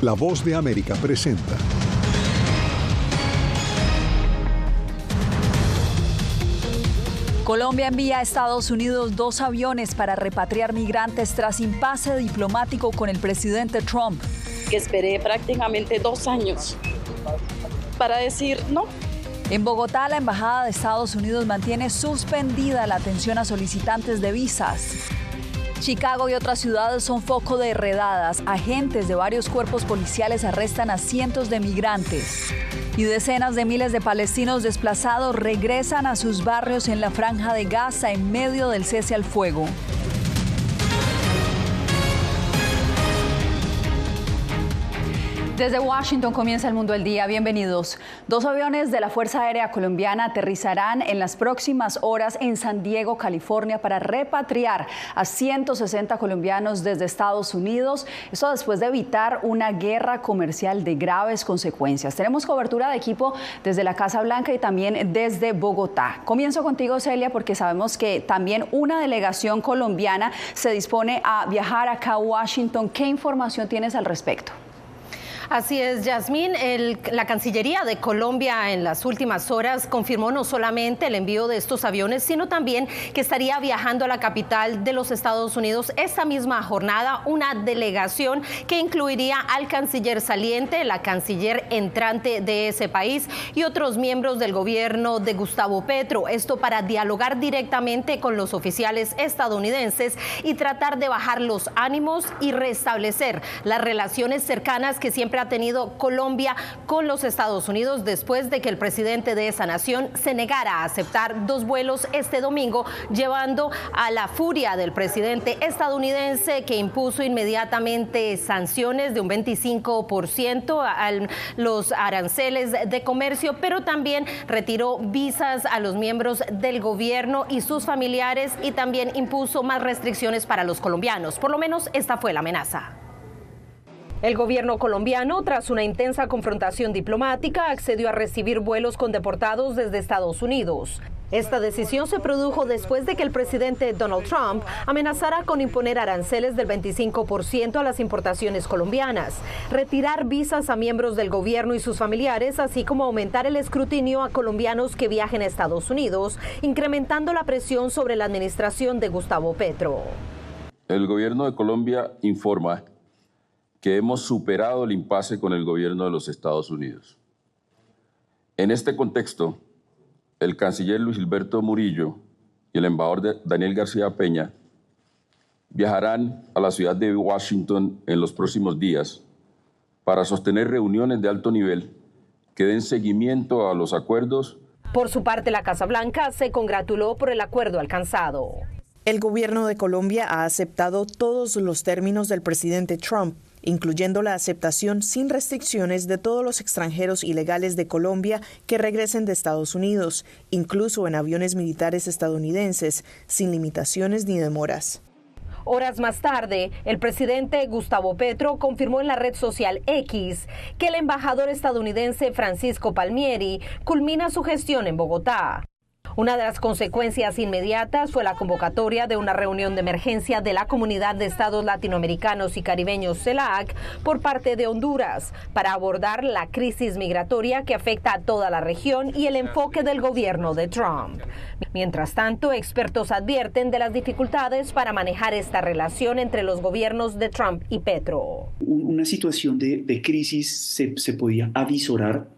La Voz de América presenta. Colombia envía a Estados Unidos 2 aviones para repatriar migrantes tras impasse diplomático con el presidente Trump. Que esperé prácticamente 2 años para decir no. En Bogotá, la Embajada de Estados Unidos mantiene suspendida la atención a solicitantes de visas. Chicago y otras ciudades son foco de redadas. Agentes de varios cuerpos policiales arrestan a cientos de migrantes. Y decenas de miles de palestinos desplazados regresan a sus barrios en la Franja de Gaza en medio del cese al fuego. Desde Washington comienza el Mundo del Día. Bienvenidos. 2 aviones de la Fuerza Aérea Colombiana aterrizarán en las próximas horas en San Diego, California, para repatriar a 160 colombianos desde Estados Unidos. Esto después de evitar una guerra comercial de graves consecuencias. Tenemos cobertura de equipo desde la Casa Blanca y también desde Bogotá. Comienzo contigo, Celia, porque sabemos que también una delegación colombiana se dispone a viajar acá a Washington. ¿Qué información tienes al respecto? Así es, Yasmín. La Cancillería de Colombia en las últimas horas confirmó no solamente el envío de estos aviones, sino también que estaría viajando a la capital de los Estados Unidos esta misma jornada una delegación que incluiría al canciller saliente, la canciller entrante de ese país y otros miembros del gobierno de Gustavo Petro. Esto para dialogar directamente con los oficiales estadounidenses y tratar de bajar los ánimos y restablecer las relaciones cercanas que siempre ha tenido Colombia con los Estados Unidos después de que el presidente de esa nación se negara a aceptar 2 vuelos este domingo, llevando a la furia del presidente estadounidense, que impuso inmediatamente sanciones de un 25% a los aranceles de comercio, pero también retiró visas a los miembros del gobierno y sus familiares y también impuso más restricciones para los colombianos. Por lo menos esta fue la amenaza. El gobierno colombiano, tras una intensa confrontación diplomática, accedió a recibir vuelos con deportados desde Estados Unidos. Esta decisión se produjo después de que el presidente Donald Trump amenazara con imponer aranceles del 25% a las importaciones colombianas, retirar visas a miembros del gobierno y sus familiares, así como aumentar el escrutinio a colombianos que viajen a Estados Unidos, incrementando la presión sobre la administración de Gustavo Petro. El gobierno de Colombia informa que hemos superado el impasse con el gobierno de los Estados Unidos. En este contexto, el canciller Luis Gilberto Murillo y el embajador Daniel García Peña viajarán a la ciudad de Washington en los próximos días para sostener reuniones de alto nivel que den seguimiento a los acuerdos. Por su parte, la Casa Blanca se congratuló por el acuerdo alcanzado. El gobierno de Colombia ha aceptado todos los términos del presidente Trump, incluyendo la aceptación sin restricciones de todos los extranjeros ilegales de Colombia que regresen de Estados Unidos, incluso en aviones militares estadounidenses, sin limitaciones ni demoras. Horas más tarde, el presidente Gustavo Petro confirmó en la red social X que el embajador estadounidense Francisco Palmieri culmina su gestión en Bogotá. Una de las consecuencias inmediatas fue la convocatoria de una reunión de emergencia de la Comunidad de Estados Latinoamericanos y Caribeños CELAC por parte de Honduras para abordar la crisis migratoria que afecta a toda la región y el enfoque del gobierno de Trump. Mientras tanto, expertos advierten de las dificultades para manejar esta relación entre los gobiernos de Trump y Petro. Una situación de crisis se podía avisorar,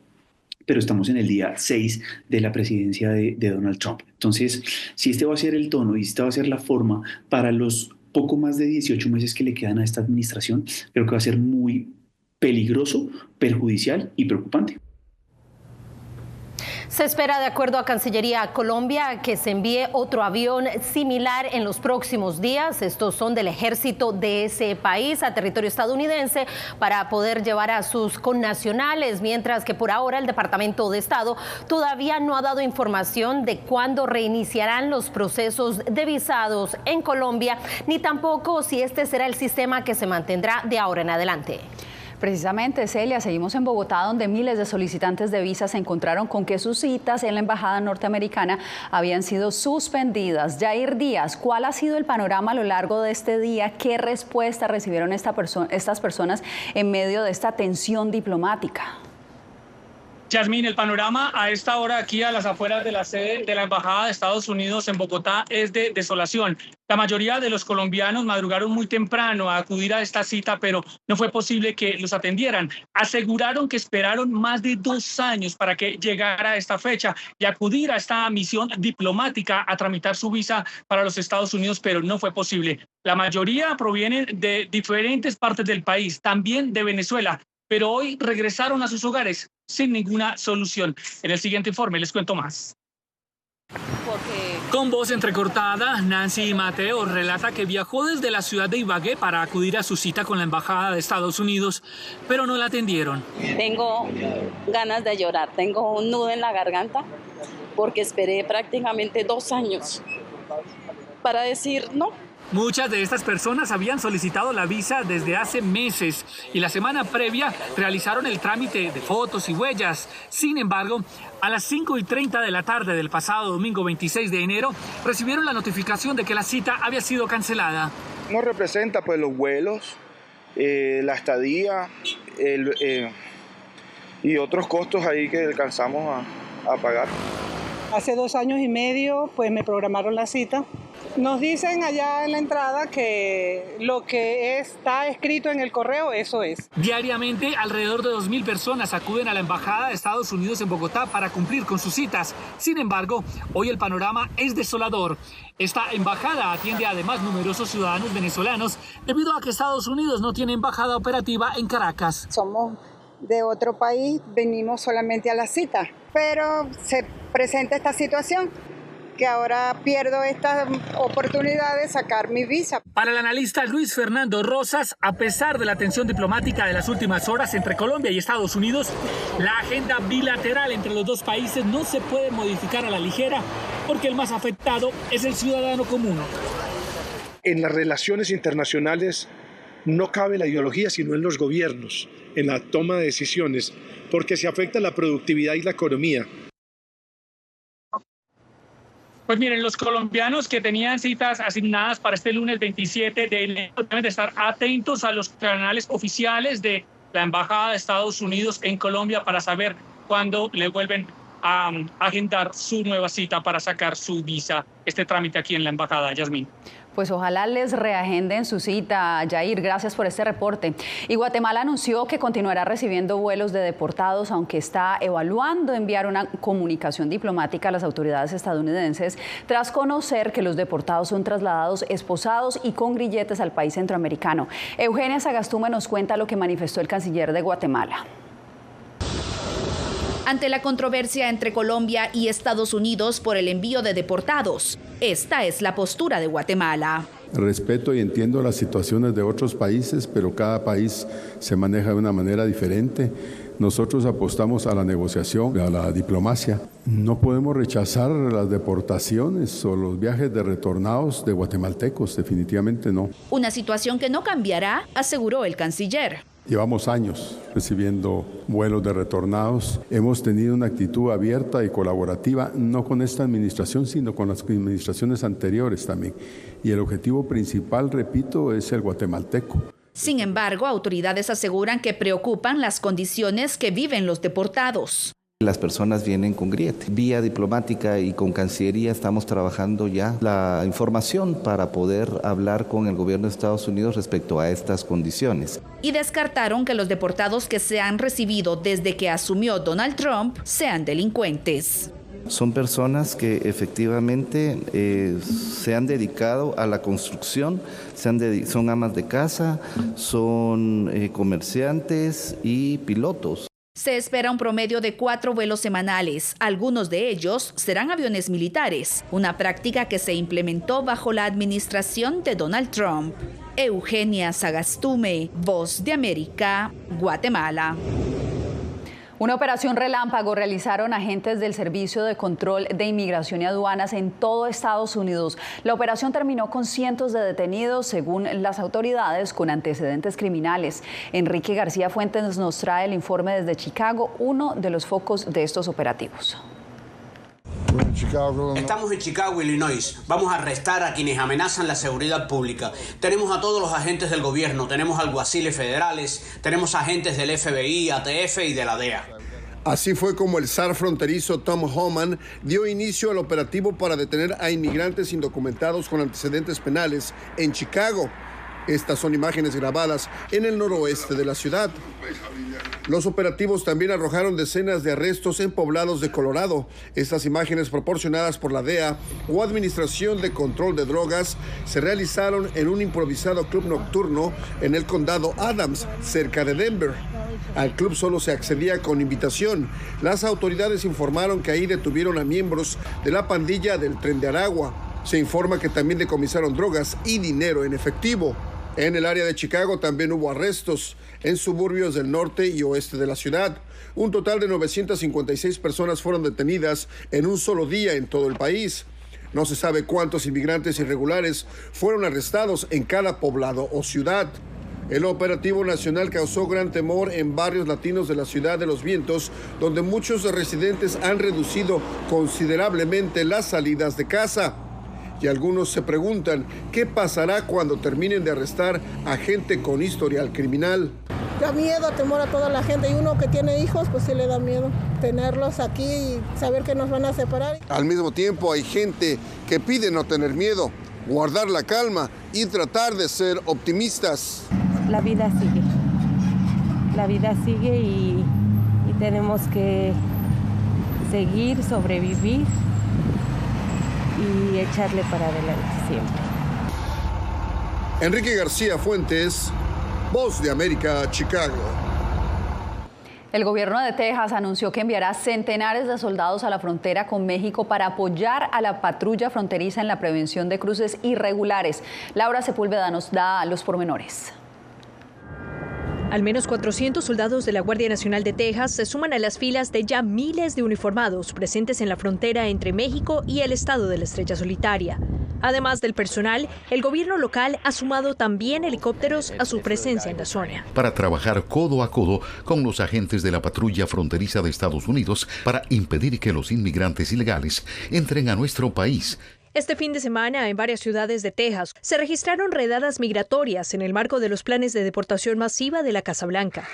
pero estamos en el día 6 de la presidencia de Donald Trump. Entonces, si este va a ser el tono y esta va a ser la forma para los poco más de 18 meses que le quedan a esta administración, creo que va a ser muy peligroso, perjudicial y preocupante. Se espera, de acuerdo a Cancillería Colombia, que se envíe otro avión similar en los próximos días. Estos son del ejército de ese país a territorio estadounidense para poder llevar a sus connacionales, mientras que por ahora el Departamento de Estado todavía no ha dado información de cuándo reiniciarán los procesos de visados en Colombia, ni tampoco si este será el sistema que se mantendrá de ahora en adelante. Precisamente, Celia, seguimos en Bogotá, donde miles de solicitantes de visa se encontraron con que sus citas en la embajada norteamericana habían sido suspendidas. Yair Díaz, ¿cuál ha sido el panorama a lo largo de este día? ¿Qué respuesta recibieron estas personas en medio de esta tensión diplomática? Yasmín, el panorama a esta hora aquí a las afueras de la sede de la Embajada de Estados Unidos en Bogotá es de desolación. La mayoría de los colombianos madrugaron muy temprano a acudir a esta cita, pero no fue posible que los atendieran. Aseguraron que esperaron más de 2 años para que llegara esta fecha y acudir a esta misión diplomática a tramitar su visa para los Estados Unidos, pero no fue posible. La mayoría provienen de diferentes partes del país, también de Venezuela, pero hoy regresaron a sus hogares sin ninguna solución. En el siguiente informe les cuento más. Con voz entrecortada, Nancy Mateo relata que viajó desde la ciudad de Ibagué para acudir a su cita con la Embajada de Estados Unidos, pero no la atendieron. Tengo ganas de llorar, tengo un nudo en la garganta porque esperé prácticamente 2 años para decir no. Muchas de estas personas habían solicitado la visa desde hace meses y la semana previa realizaron el trámite de fotos y huellas. Sin embargo, a las 5:30 de la tarde del pasado domingo 26 de enero, recibieron la notificación de que la cita había sido cancelada. Nos representa pues los vuelos, la estadía y otros costos ahí que alcanzamos a pagar. Hace 2 años y medio pues me programaron la cita. Nos dicen allá en la entrada que lo que está escrito en el correo, eso es. Diariamente, alrededor de 2.000 personas acuden a la Embajada de Estados Unidos en Bogotá para cumplir con sus citas. Sin embargo, hoy el panorama es desolador. Esta embajada atiende además numerosos ciudadanos venezolanos debido a que Estados Unidos no tiene embajada operativa en Caracas. Somos de otro país, venimos solamente a la cita, pero se presenta esta situación, que ahora pierdo esta oportunidad de sacar mi visa. Para el analista Luis Fernando Rosas, a pesar de la tensión diplomática de las últimas horas entre Colombia y Estados Unidos, la agenda bilateral entre los dos países no se puede modificar a la ligera, porque el más afectado es el ciudadano común. En las relaciones internacionales no cabe la ideología, sino en los gobiernos, en la toma de decisiones, porque se afecta la productividad y la economía. Pues miren, los colombianos que tenían citas asignadas para este lunes 27 de enero deben de estar atentos a los canales oficiales de la Embajada de Estados Unidos en Colombia para saber cuándo le vuelven a agendar su nueva cita para sacar su visa, este trámite aquí en la Embajada. Yasmín. Pues ojalá les reagenden su cita, Yair. Gracias por este reporte. Y Guatemala anunció que continuará recibiendo vuelos de deportados, aunque está evaluando enviar una comunicación diplomática a las autoridades estadounidenses tras conocer que los deportados son trasladados esposados y con grilletes al país centroamericano. Eugenia Sagastume nos cuenta lo que manifestó el canciller de Guatemala. Ante la controversia entre Colombia y Estados Unidos por el envío de deportados, esta es la postura de Guatemala. Respeto y entiendo las situaciones de otros países, pero cada país se maneja de una manera diferente. Nosotros apostamos a la negociación, a la diplomacia. No podemos rechazar las deportaciones o los viajes de retornados de guatemaltecos, definitivamente no. Una situación que no cambiará, aseguró el canciller. Llevamos años recibiendo vuelos de retornados. Hemos tenido una actitud abierta y colaborativa, no con esta administración, sino con las administraciones anteriores también. Y el objetivo principal, repito, es el guatemalteco. Sin embargo, autoridades aseguran que preocupan las condiciones que viven los deportados. Las personas vienen con grillete. Vía diplomática y con Cancillería estamos trabajando ya la información para poder hablar con el gobierno de Estados Unidos respecto a estas condiciones. Y descartaron que los deportados que se han recibido desde que asumió Donald Trump sean delincuentes. Son personas que efectivamente se han dedicado a la construcción, son amas de casa, son comerciantes y pilotos. Se espera un promedio de 4 vuelos semanales. Algunos de ellos serán aviones militares, una práctica que se implementó bajo la administración de Donald Trump. Eugenia Sagastume, Voz de América, Guatemala. Una operación relámpago realizaron agentes del Servicio de Control de Inmigración y Aduanas en todo Estados Unidos. La operación terminó con cientos de detenidos, según las autoridades, con antecedentes criminales. Enrique García Fuentes nos trae el informe desde Chicago, uno de los focos de estos operativos. Estamos en Chicago, Illinois. Vamos a arrestar a quienes amenazan la seguridad pública. Tenemos a todos los agentes del gobierno, tenemos alguaciles federales, tenemos agentes del FBI, ATF y de la DEA. Así fue como el SAR fronterizo Tom Homan dio inicio al operativo para detener a inmigrantes indocumentados con antecedentes penales en Chicago. Estas son imágenes grabadas en el noroeste de la ciudad. Los operativos también arrojaron decenas de arrestos en poblados de Colorado. Estas imágenes, proporcionadas por la DEA o Administración de Control de Drogas, se realizaron en un improvisado club nocturno en el condado Adams, cerca de Denver. Al club solo se accedía con invitación. Las autoridades informaron que ahí detuvieron a miembros de la pandilla del Tren de Aragua. Se informa que también decomisaron drogas y dinero en efectivo. En el área de Chicago también hubo arrestos en suburbios del norte y oeste de la ciudad. Un total de 956 personas fueron detenidas en un solo día en todo el país. No se sabe cuántos inmigrantes irregulares fueron arrestados en cada poblado o ciudad. El operativo nacional causó gran temor en barrios latinos de la Ciudad de los Vientos, donde muchos residentes han reducido considerablemente las salidas de casa. Y algunos se preguntan qué pasará cuando terminen de arrestar a gente con historial criminal. Da miedo, temor a toda la gente, y uno que tiene hijos, pues sí le da miedo tenerlos aquí y saber que nos van a separar. Al mismo tiempo hay gente que pide no tener miedo, guardar la calma y tratar de ser optimistas. La vida sigue y tenemos que seguir, sobrevivir y echarle para adelante siempre. Enrique García Fuentes, Voz de América, Chicago. El gobierno de Texas anunció que enviará centenares de soldados a la frontera con México para apoyar a la patrulla fronteriza en la prevención de cruces irregulares. Laura Sepúlveda nos da los pormenores. Al menos 400 soldados de la Guardia Nacional de Texas se suman a las filas de ya miles de uniformados presentes en la frontera entre México y el estado de la Estrella Solitaria. Además del personal, el gobierno local ha sumado también helicópteros a su presencia en la zona. Para trabajar codo a codo con los agentes de la patrulla fronteriza de Estados Unidos para impedir que los inmigrantes ilegales entren a nuestro país. Este fin de semana, en varias ciudades de Texas, se registraron redadas migratorias en el marco de los planes de deportación masiva de la Casa Blanca.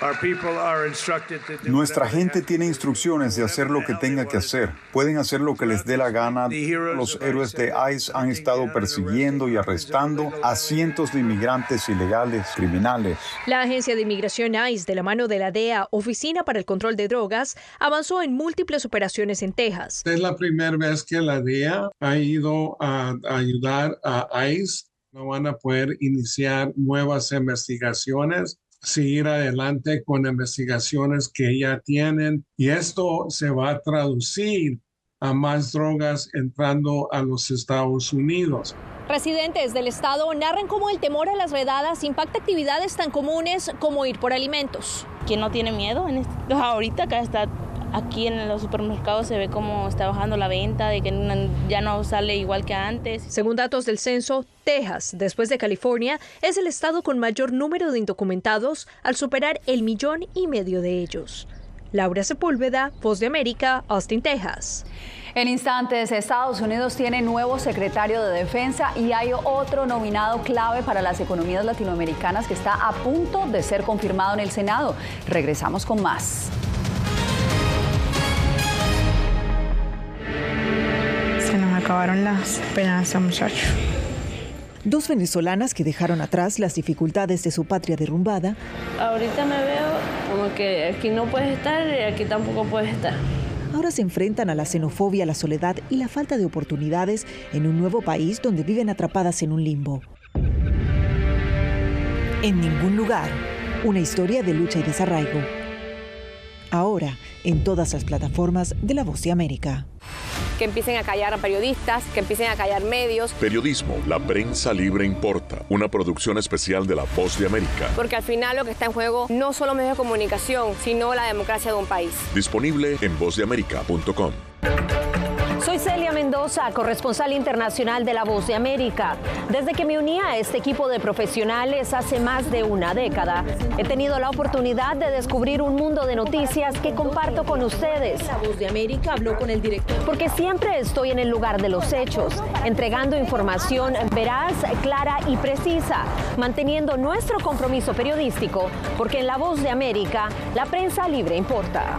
Nuestra gente tiene instrucciones de hacer lo que tenga que hacer. Pueden hacer lo que les dé la gana. Los héroes de ICE han estado persiguiendo y arrestando a cientos de inmigrantes ilegales, criminales. La agencia de inmigración ICE, de la mano de la DEA, Oficina para el Control de Drogas, avanzó en múltiples operaciones en Texas. Es la primera vez que la DEA ha ido a ayudar a ICE. No van a poder iniciar nuevas investigaciones, seguir adelante con investigaciones que ya tienen, y esto se va a traducir a más drogas entrando a los Estados Unidos. Residentes del estado narran cómo el temor a las redadas impacta actividades tan comunes como ir por alimentos. ¿Quién no tiene miedo? Ahorita acá está. Aquí en los supermercados se ve cómo está bajando la venta, de que ya no sale igual que antes. Según datos del censo, Texas, después de California, es el estado con mayor número de indocumentados, al superar el 1,5 millones de ellos. Laura Sepúlveda, Voz de América, Austin, Texas. En instantes, Estados Unidos tiene nuevo secretario de Defensa y hay otro nominado clave para las economías latinoamericanas que está a punto de ser confirmado en el Senado. Regresamos con más. Se nos acabaron las esperanzas, muchachos. Dos venezolanas que dejaron atrás las dificultades de su patria derrumbada. Ahorita me veo como que aquí no puedes estar y aquí tampoco puedes estar. Ahora se enfrentan a la xenofobia, la soledad y la falta de oportunidades en un nuevo país donde viven atrapadas en un limbo. En ningún lugar, una historia de lucha y desarraigo. Ahora, en todas las plataformas de La Voz de América. que empiecen a callar a periodistas, que empiecen a callar medios. Periodismo, la prensa libre importa. Una producción especial de La Voz de América. Porque al final lo que está en juego no solo medios de comunicación, sino la democracia de un país. Disponible en vozdeamerica.com. Soy Celia Mendoza, corresponsal internacional de La Voz de América. Desde que me uní a este equipo de profesionales hace más de una década, he tenido la oportunidad de descubrir un mundo de noticias que comparto con ustedes. La Voz de América habló con el director. Porque siempre estoy en el lugar de los hechos, entregando información veraz, clara y precisa, manteniendo nuestro compromiso periodístico, porque en La Voz de América, la prensa libre importa.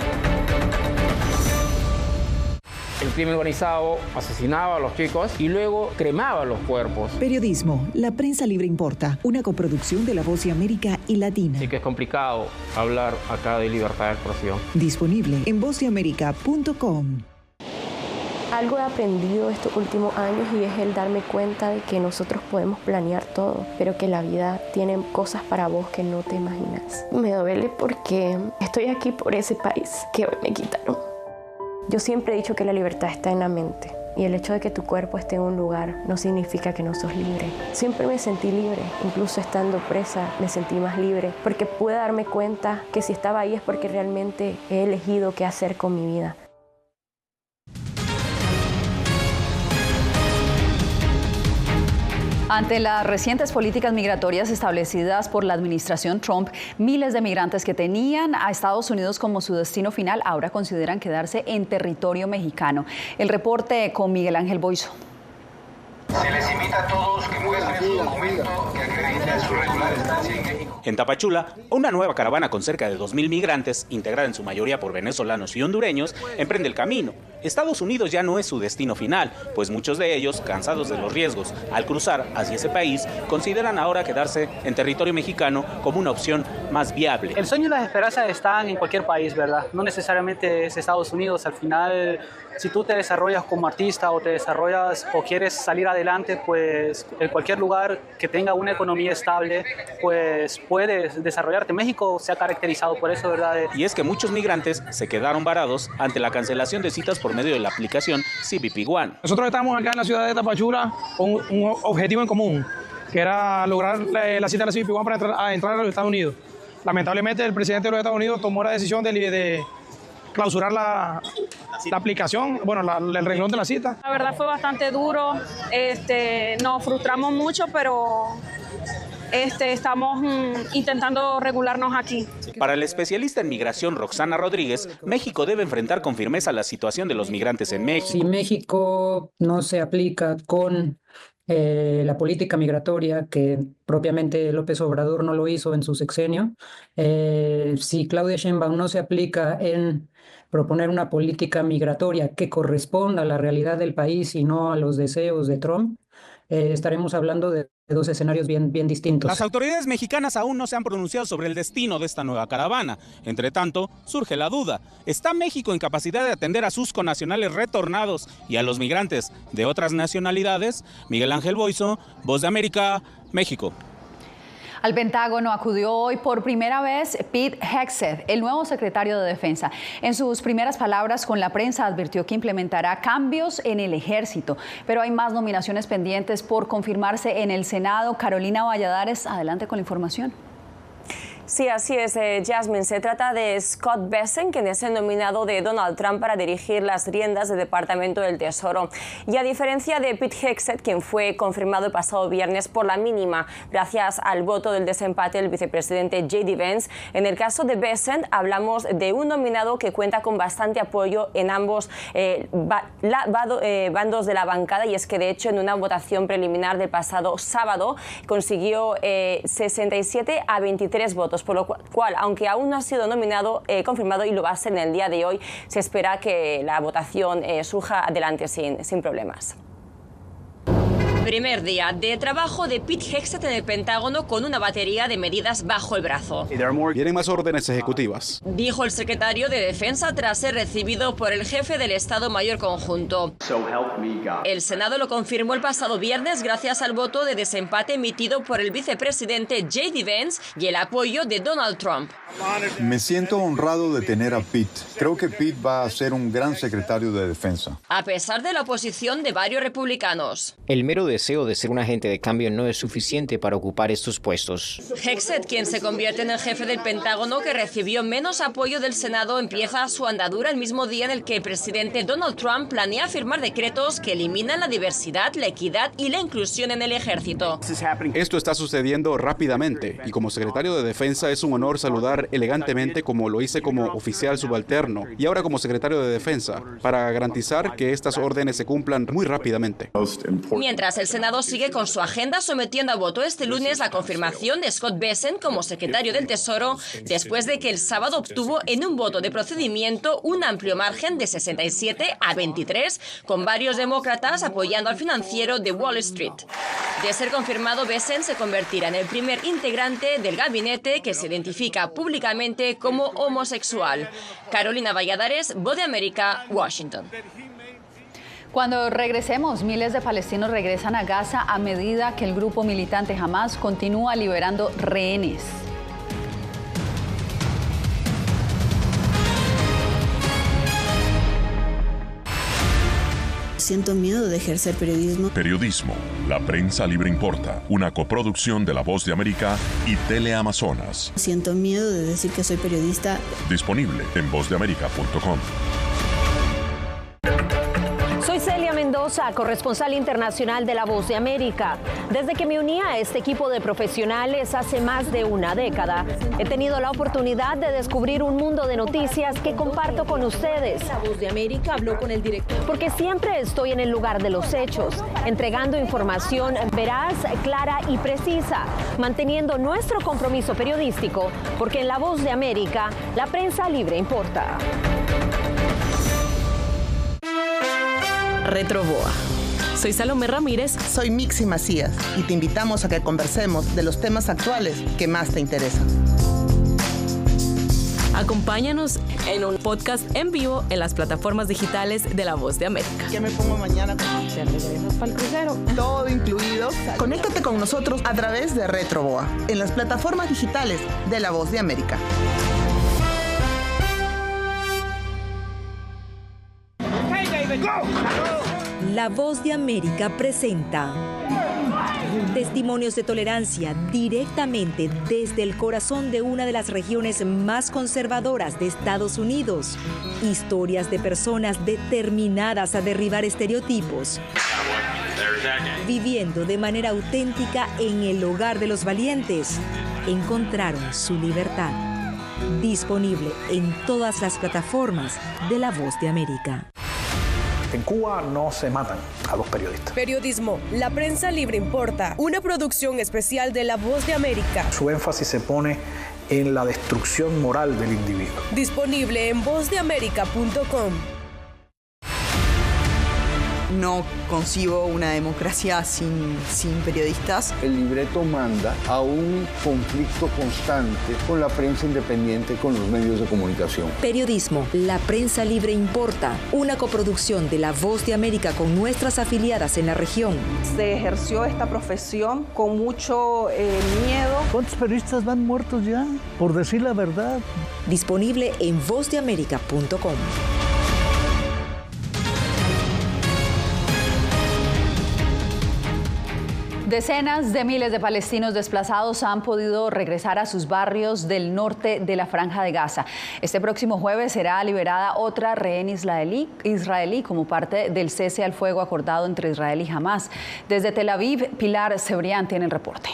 El crimen organizado asesinaba a los chicos y luego cremaba los cuerpos. Periodismo, la prensa libre importa, una coproducción de La Voz de América y Latina. Así que es complicado hablar acá de libertad de expresión. Disponible en vozdeamerica.com. Algo he aprendido estos últimos años y es el darme cuenta de que nosotros podemos planear todo, pero que la vida tiene cosas para vos que no te imaginas. Me duele porque estoy aquí por ese país que hoy me quitaron. Yo siempre he dicho que la libertad está en la mente y el hecho de que tu cuerpo esté en un lugar no significa que no sos libre. Siempre me sentí libre, incluso estando presa me sentí más libre porque pude darme cuenta que si estaba ahí es porque realmente he elegido qué hacer con mi vida. Ante las recientes políticas migratorias establecidas por la administración Trump, miles de migrantes que tenían a Estados Unidos como su destino final ahora consideran quedarse en territorio mexicano. El reporte con Miguel Ángel Boiso. Se les invita a todos que muestren su documento que acredite su regular estancia en México. En Tapachula, una nueva caravana con cerca de 2.000 migrantes, integrada en su mayoría por venezolanos y hondureños, emprende el camino. Estados Unidos ya no es su destino final, pues muchos de ellos, cansados de los riesgos al cruzar hacia ese país, consideran ahora quedarse en territorio mexicano como una opción más viable. El sueño y las esperanzas están en cualquier país, ¿verdad? No necesariamente es Estados Unidos. Al final, si tú te desarrollas como artista o te desarrollas o quieres salir adelante, pues en cualquier lugar que tenga una economía estable, pues puedes desarrollarte. México se ha caracterizado por eso, ¿verdad? Y es que muchos migrantes se quedaron varados ante la cancelación de citas por medio de la aplicación CBP One. Nosotros estamos acá en la ciudad de Tapachula con un objetivo en común, que era lograr la cita de la CBP One para entrar a los Estados Unidos. Lamentablemente el presidente de los Estados Unidos tomó la decisión de clausurar la aplicación, bueno, el renglón de la cita. La verdad fue bastante duro, nos frustramos mucho, pero estamos intentando regularnos aquí. Para el especialista en migración Roxana Rodríguez, México debe enfrentar con firmeza la situación de los migrantes en México. Si México no se aplica con la política migratoria, que propiamente López Obrador no lo hizo en su sexenio, si Claudia Sheinbaum no se aplica en proponer una política migratoria que corresponda a la realidad del país y no a los deseos de Trump, estaremos hablando de dos escenarios bien distintos. Las autoridades mexicanas aún no se han pronunciado sobre el destino de esta nueva caravana. Entre tanto, surge la duda. ¿Está México en capacidad de atender a sus connacionales retornados y a los migrantes de otras nacionalidades? Miguel Ángel Boiso, Voz de América, México. Al Pentágono acudió hoy por primera vez Pete Hegseth, el nuevo secretario de Defensa. En sus primeras palabras con la prensa advirtió que implementará cambios en el ejército. Pero hay más nominaciones pendientes por confirmarse en el Senado. Carolina Valladares, adelante con la información. Sí, así es, Jasmine. Se trata de Scott Bessent, quien es el nominado de Donald Trump para dirigir las riendas del Departamento del Tesoro. Y a diferencia de Pete Hegseth, quien fue confirmado el pasado viernes por la mínima, gracias al voto del desempate del vicepresidente J.D. Vance, en el caso de Bessent hablamos de un nominado que cuenta con bastante apoyo en ambos bandos de la bancada, y es que de hecho en una votación preliminar del pasado sábado consiguió 67 a 23 votos. Por lo cual, aunque aún no ha sido confirmado y lo va a ser en el día de hoy, se espera que la votación surja adelante sin problemas. Primer día de trabajo de Pete Hegseth en el Pentágono con una batería de medidas bajo el brazo. Vienen más órdenes ejecutivas, Dijo el secretario de Defensa tras ser recibido por el jefe del Estado Mayor Conjunto. El Senado lo confirmó el pasado viernes gracias al voto de desempate emitido por el vicepresidente J.D. Vance y el apoyo de Donald Trump. Me siento honrado de tener a Pete. Creo que Pete va a ser un gran secretario de Defensa. A pesar de la oposición de varios republicanos. El mero deseo de ser un agente de cambio no es suficiente para ocupar estos puestos. Hegseth, quien se convierte en el jefe del Pentágono que recibió menos apoyo del Senado, empieza su andadura el mismo día en el que el presidente Donald Trump planea firmar decretos que eliminan la diversidad, la equidad y la inclusión en el ejército. Esto está sucediendo rápidamente y como secretario de Defensa es un honor saludar elegantemente como lo hice como oficial subalterno y ahora como secretario de Defensa para garantizar que estas órdenes se cumplan muy rápidamente. Mientras el Senado sigue con su agenda sometiendo a voto este lunes la confirmación de Scott Bessent como secretario del Tesoro después de que el sábado obtuvo en un voto de procedimiento un amplio margen de 67 a 23 con varios demócratas apoyando al financiero de Wall Street. De ser confirmado, Bessent se convertirá en el primer integrante del gabinete que se identifica públicamente como homosexual. Carolina Valladares, Voz de América, Washington. Cuando regresemos, miles de palestinos regresan a Gaza a medida que el grupo militante Hamas continúa liberando rehenes. Siento miedo de ejercer periodismo. Periodismo. La prensa libre importa. Una coproducción de La Voz de América y Teleamazonas. Siento miedo de decir que soy periodista. Disponible en vozdeamerica.com. Soy Celia Mendoza, corresponsal internacional de La Voz de América. Desde que me uní a este equipo de profesionales hace más de una década, he tenido la oportunidad de descubrir un mundo de noticias que comparto con ustedes. La Voz de América habló con el director. Porque siempre estoy en el lugar de los hechos, entregando información veraz, clara y precisa, manteniendo nuestro compromiso periodístico, porque en La Voz de América, la prensa libre importa. Retroboa. Soy Salomé Ramírez. Soy Mixi Macías y te invitamos a que conversemos de los temas actuales que más te interesan. Acompáñanos en un podcast en vivo en las plataformas digitales de La Voz de América. ¿Qué me pongo mañana? ¿Te regresas para el crucero? Todo incluido. Conéctate con nosotros a través de Retroboa en las plataformas digitales de La Voz de América. La Voz de América presenta testimonios de tolerancia directamente desde el corazón de una de las regiones más conservadoras de Estados Unidos. Historias de personas determinadas a derribar estereotipos, viviendo de manera auténtica en el hogar de los valientes. Encontraron su libertad. Disponible en todas las plataformas de La Voz de América. En Cuba no se matan a los periodistas. Periodismo, la prensa libre importa. Una producción especial de La Voz de América. Su énfasis se pone en la destrucción moral del individuo. Disponible en vozdeamerica.com. No concibo una democracia sin periodistas. El libreto manda a un conflicto constante con la prensa independiente, con los medios de comunicación. Periodismo, la prensa libre importa. Una coproducción de La Voz de América con nuestras afiliadas en la región. Se ejerció esta profesión con mucho miedo. ¿Cuántos periodistas van muertos ya? Por decir la verdad. Disponible en vozdeamerica.com. Decenas de miles de palestinos desplazados han podido regresar a sus barrios del norte de la Franja de Gaza. Este próximo jueves será liberada otra rehén israelí como parte del cese al fuego acordado entre Israel y Hamas. Desde Tel Aviv, Pilar Cebrián tiene el reporte.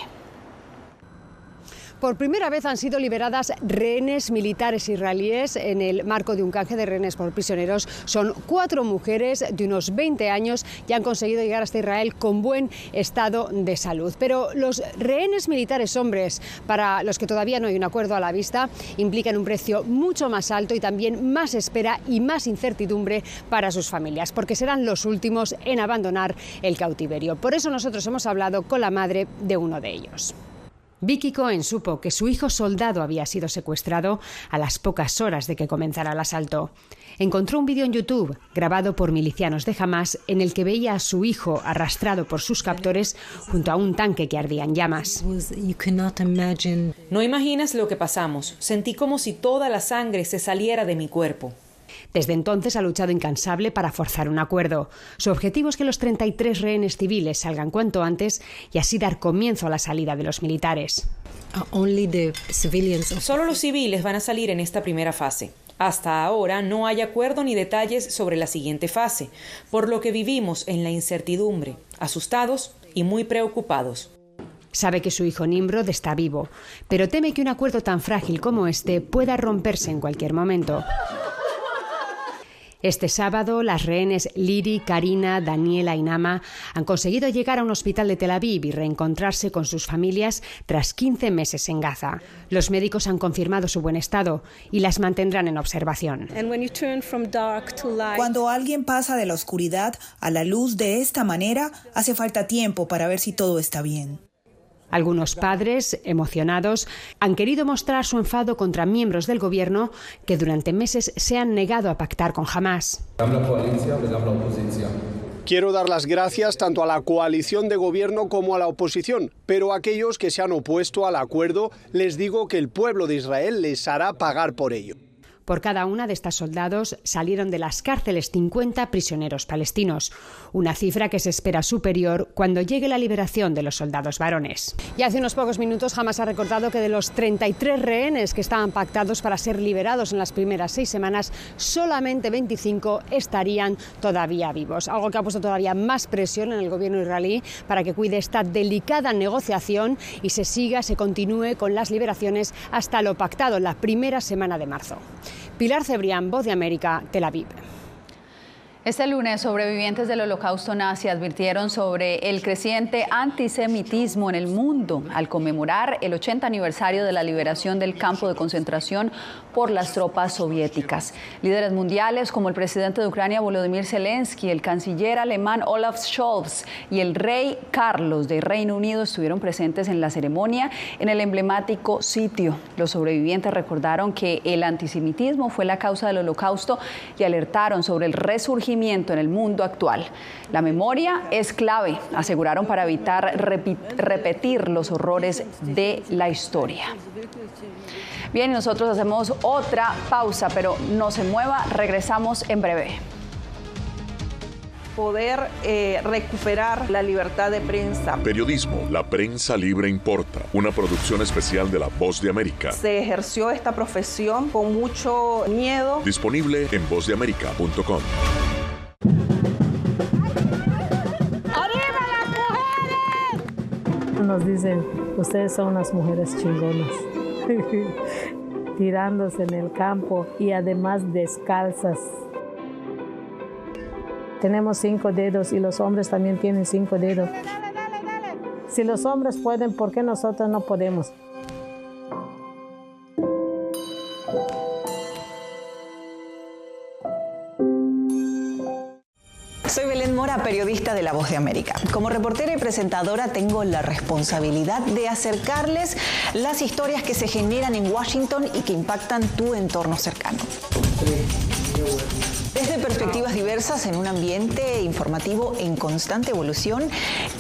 Por primera vez han sido liberadas rehenes militares israelíes en el marco de un canje de rehenes por prisioneros. Son 4 mujeres de unos 20 años y han conseguido llegar hasta Israel con buen estado de salud. Pero los rehenes militares hombres, para los que todavía no hay un acuerdo a la vista, implican un precio mucho más alto y también más espera y más incertidumbre para sus familias, porque serán los últimos en abandonar el cautiverio. Por eso nosotros hemos hablado con la madre de uno de ellos. Vicky Cohen supo que su hijo soldado había sido secuestrado a las pocas horas de que comenzara el asalto. Encontró un vídeo en YouTube grabado por milicianos de Hamás en el que veía a su hijo arrastrado por sus captores junto a un tanque que ardía en llamas. No imaginas lo que pasamos. Sentí como si toda la sangre se saliera de mi cuerpo. Desde entonces ha luchado incansable para forzar un acuerdo. Su objetivo es que los 33 rehenes civiles salgan cuanto antes y así dar comienzo a la salida de los militares. Solo los civiles van a salir en esta primera fase. Hasta ahora no hay acuerdo ni detalles sobre la siguiente fase, por lo que vivimos en la incertidumbre, asustados y muy preocupados. Sabe que su hijo Nimrod está vivo, pero teme que un acuerdo tan frágil como este pueda romperse en cualquier momento. Este sábado, las rehenes Liri, Karina, Daniela y Nama han conseguido llegar a un hospital de Tel Aviv y reencontrarse con sus familias tras 15 meses en Gaza. Los médicos han confirmado su buen estado y las mantendrán en observación. Cuando alguien pasa de la oscuridad a la luz de esta manera, hace falta tiempo para ver si todo está bien. Algunos padres, emocionados, han querido mostrar su enfado contra miembros del gobierno que durante meses se han negado a pactar con Hamás. Quiero dar las gracias tanto a la coalición de gobierno como a la oposición, pero a aquellos que se han opuesto al acuerdo les digo que el pueblo de Israel les hará pagar por ello. Por cada una de estas soldados salieron de las cárceles 50 prisioneros palestinos, una cifra que se espera superior cuando llegue la liberación de los soldados varones. Y hace unos pocos minutos Hamás ha recordado que de los 33 rehenes que estaban pactados para ser liberados en las primeras 6 semanas, solamente 25 estarían todavía vivos, algo que ha puesto todavía más presión en el gobierno israelí para que cuide esta delicada negociación y se continúe con las liberaciones hasta lo pactado la primera semana de marzo. Pilar Cebrián, Voz de América, Tel Aviv. Este lunes, sobrevivientes del Holocausto nazi advirtieron sobre el creciente antisemitismo en el mundo al conmemorar el 80 aniversario de la liberación del campo de concentración por las tropas soviéticas. Líderes mundiales como el presidente de Ucrania, Volodymyr Zelensky, el canciller alemán Olaf Scholz y el rey Carlos de Reino Unido estuvieron presentes en la ceremonia en el emblemático sitio. Los sobrevivientes recordaron que el antisemitismo fue la causa del Holocausto y alertaron sobre el resurgimiento en el mundo actual. La memoria es clave, aseguraron, para evitar repetir los horrores de la historia. Bien, nosotros hacemos otra pausa, pero no se mueva, regresamos en breve. Poder recuperar la libertad de prensa. Periodismo, la prensa libre importa. Una producción especial de La Voz de América. Se ejerció esta profesión con mucho miedo. Disponible en vozdeamerica.com. Nos dicen, ustedes son unas mujeres chingonas, tirándose en el campo y además descalzas. Tenemos 5 dedos y los hombres también tienen 5 dedos. Si los hombres pueden, ¿por qué nosotros no podemos? Soy Belén Mora, periodista de La Voz de América. Como reportera y presentadora tengo la responsabilidad de acercarles las historias que se generan en Washington y que impactan tu entorno cercano. Desde perspectivas diversas en un ambiente informativo en constante evolución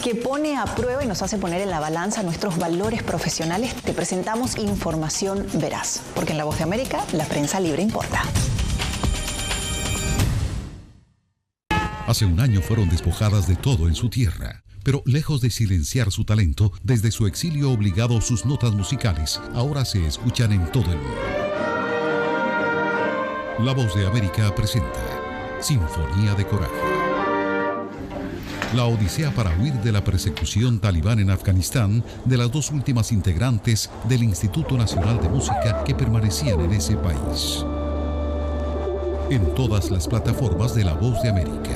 que pone a prueba y nos hace poner en la balanza nuestros valores profesionales, te presentamos información veraz. Porque en La Voz de América, la prensa libre importa. Hace un año fueron despojadas de todo en su tierra, pero lejos de silenciar su talento, desde su exilio obligado sus notas musicales ahora se escuchan en todo el mundo. La Voz de América presenta Sinfonía de Coraje. La odisea para huir de la persecución talibán en Afganistán de las dos últimas integrantes del Instituto Nacional de Música que permanecían en ese país. En todas las plataformas de La Voz de América.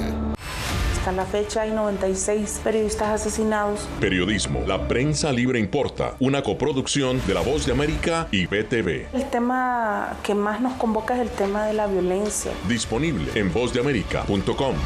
Hasta la fecha hay 96 periodistas asesinados. Periodismo, la prensa libre importa, una coproducción de La Voz de América y BTV. El tema que más nos convoca es el tema de la violencia. Disponible en vozdeamerica.com.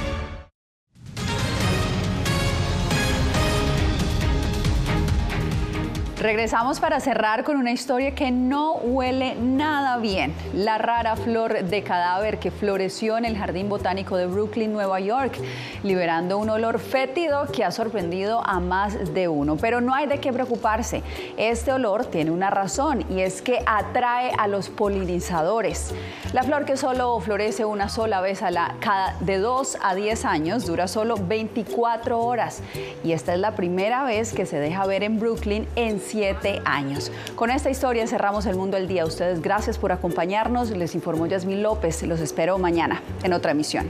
Regresamos para cerrar con una historia que no huele nada bien. La rara flor de cadáver que floreció en el Jardín Botánico de Brooklyn, Nueva York, liberando un olor fétido que ha sorprendido a más de uno. Pero no hay de qué preocuparse. Este olor tiene una razón y es que atrae a los polinizadores. La flor, que solo florece una sola vez cada de 2 a 10 años, dura solo 24 horas. Y esta es la primera vez que se deja ver en Brooklyn en 7 años. Con esta historia cerramos El Mundo al Día. Ustedes, gracias por acompañarnos. Les informó Yasmín López. Los espero mañana en otra emisión.